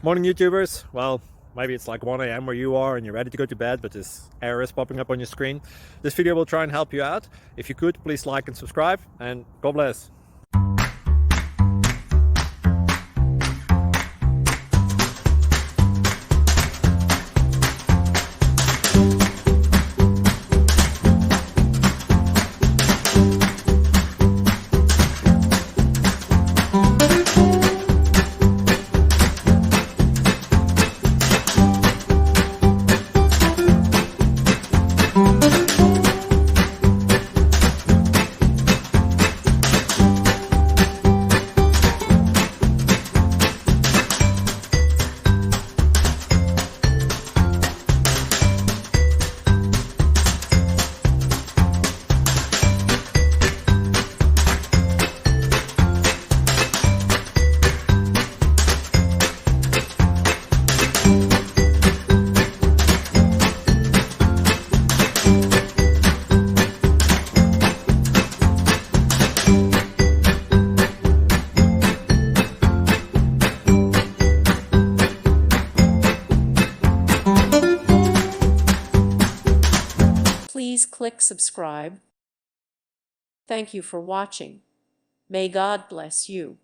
Morning YouTubers. Well, maybe it's like 1 a.m. where you are and you're ready to go to bed, but this error is popping up on your screen. This video will try and help you out. If you could, please like and subscribe, and God bless. Please click subscribe. Thank you for watching. May God bless you.